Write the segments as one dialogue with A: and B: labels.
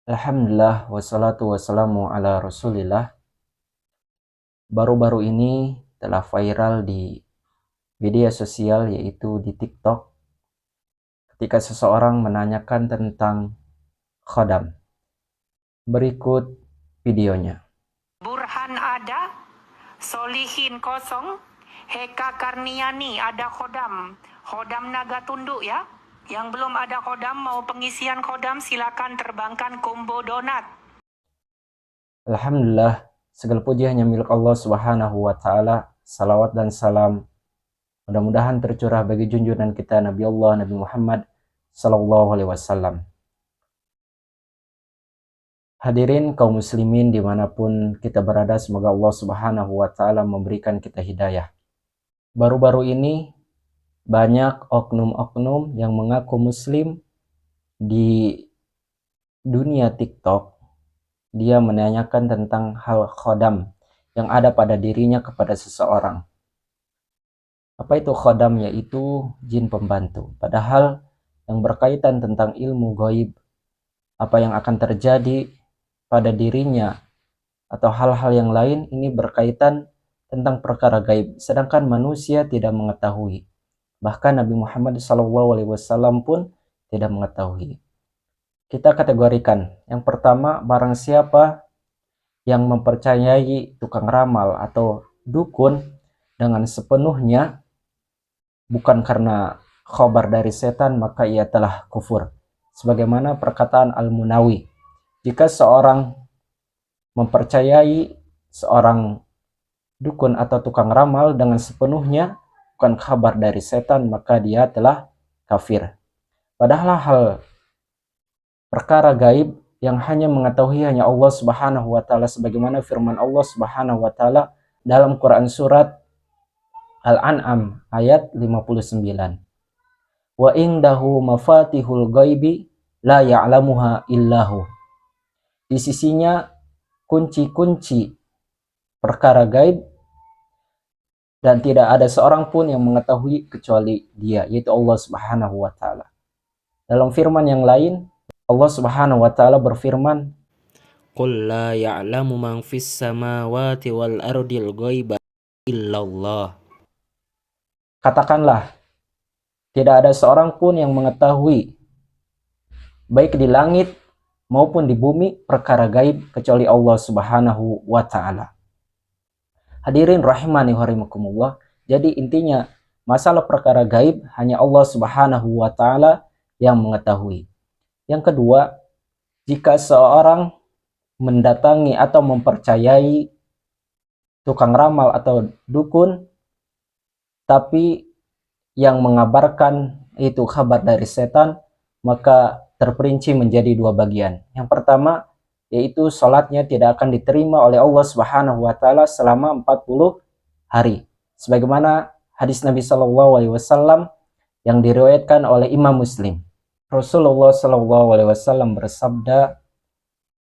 A: Alhamdulillah wassalatu wassalamu ala Rasulillah. Baru-baru ini telah viral di media sosial yaitu di TikTok ketika seseorang menanyakan tentang khodam. Berikut videonya.
B: Burhan ada, Solihin kosong, Heka Karniani ada khodam. Khodam naga tunduk ya. Yang belum ada khodam mau pengisian khodam silakan terbangkan combo donat.
A: Alhamdulillah, segala puji hanya milik Allah Subhanahu wa taala. Salawat dan salam mudah-mudahan tercurah bagi junjungan kita Nabi Allah Nabi Muhammad sallallahu alaihi wasallam. Hadirin kaum muslimin dimanapun kita berada, semoga Allah Subhanahu wa taala memberikan kita hidayah. Baru-baru ini banyak oknum-oknum yang mengaku muslim di dunia TikTok. Dia menanyakan tentang hal khodam yang ada pada dirinya kepada seseorang. Apa itu khodam? Yaitu jin pembantu. Padahal yang berkaitan tentang ilmu gaib, apa yang akan terjadi pada dirinya atau hal-hal yang lain, ini berkaitan tentang perkara gaib, sedangkan manusia tidak mengetahui. Bahkan Nabi Muhammad SAW pun tidak mengetahui. Kita kategorikan. Yang pertama, barang siapa yang mempercayai tukang ramal atau dukun dengan sepenuhnya bukan karena khabar dari setan, maka ia telah kufur. Sebagaimana perkataan Al-Munawi, jika seorang mempercayai seorang dukun atau tukang ramal dengan sepenuhnya bukan kabar dari setan, maka dia telah kafir. Padahal hal perkara gaib yang hanya mengetahui hanya Allah Subhanahu wa taala, sebagaimana firman Allah Subhanahu wa taala dalam Quran surat Al-An'am ayat 59. Wa indahu mafatihul ghaibi la ya'lamuha illahu. Di sisinya kunci-kunci perkara gaib dan tidak ada seorang pun yang mengetahui kecuali Dia, yaitu Allah Subhanahu wa taala. Dalam firman yang lain, Allah Subhanahu wa taala berfirman,
C: Qul la ya'lamu man fis samawati wal ardil ghaiba illallah.
A: katakanlah, tidak ada seorang pun yang mengetahui baik di langit maupun di bumi perkara gaib kecuali Allah Subhanahu wa taala. Hadirin rahimani wa rahimakumullah. Jadi intinya masalah perkara gaib hanya Allah Subhanahu wa taala yang mengetahui. Yang kedua, jika seorang mendatangi atau mempercayai tukang ramal atau dukun, tapi yang mengabarkan itu kabar dari setan, maka terperinci menjadi dua bagian. Yang pertama, yaitu salatnya tidak akan diterima oleh Allah Subhanahu wa taala selama 40 hari. Sebagaimana hadis Nabi sallallahu alaihi wasallam yang diriwayatkan oleh Imam Muslim. Rasulullah sallallahu alaihi wasallam bersabda,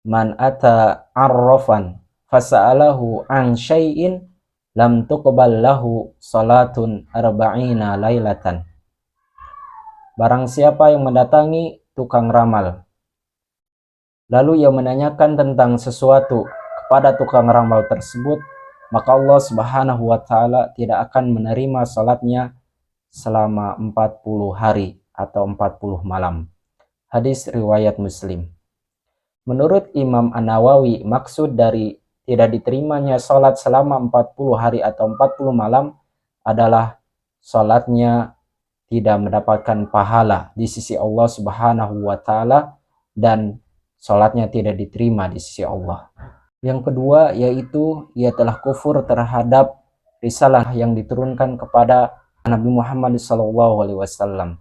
A: "Man ata arrafan fasa'alahu an syai'in lam tuqbal lahu salatun arba'ina lailatan." Barang siapa yang mendatangi tukang ramal, lalu ia menanyakan tentang sesuatu kepada tukang ramal tersebut, maka Allah Subhanahu wa taala tidak akan menerima salatnya selama 40 hari atau 40 malam. Hadis riwayat Muslim. Menurut Imam An-Nawawi, maksud dari tidak diterimanya salat selama 40 hari atau 40 malam adalah salatnya tidak mendapatkan pahala di sisi Allah Subhanahu wa taala dan salatnya tidak diterima di sisi Allah. Yang kedua, yaitu ia telah kufur terhadap risalah yang diturunkan kepada Nabi Muhammad SAW.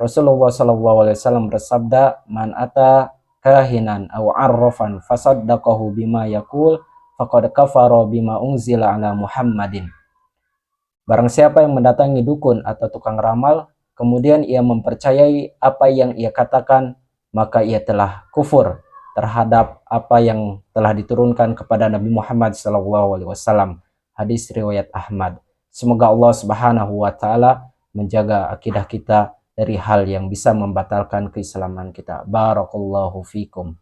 A: Rasulullah SAW bersabda, "Man ata kahinan aw arrafan fasaddaqahu bima yaqul faqad kafara bima unzila ala Muhammadin." Barang siapa yang mendatangi dukun atau tukang ramal, kemudian ia mempercayai apa yang ia katakan, maka ia telah kufur terhadap apa yang telah diturunkan kepada Nabi Muhammad SAW. Hadis riwayat Ahmad. Semoga Allah Subhanahu wa taala menjaga akidah kita dari hal yang bisa membatalkan keislaman kita. Barakallahu fikum.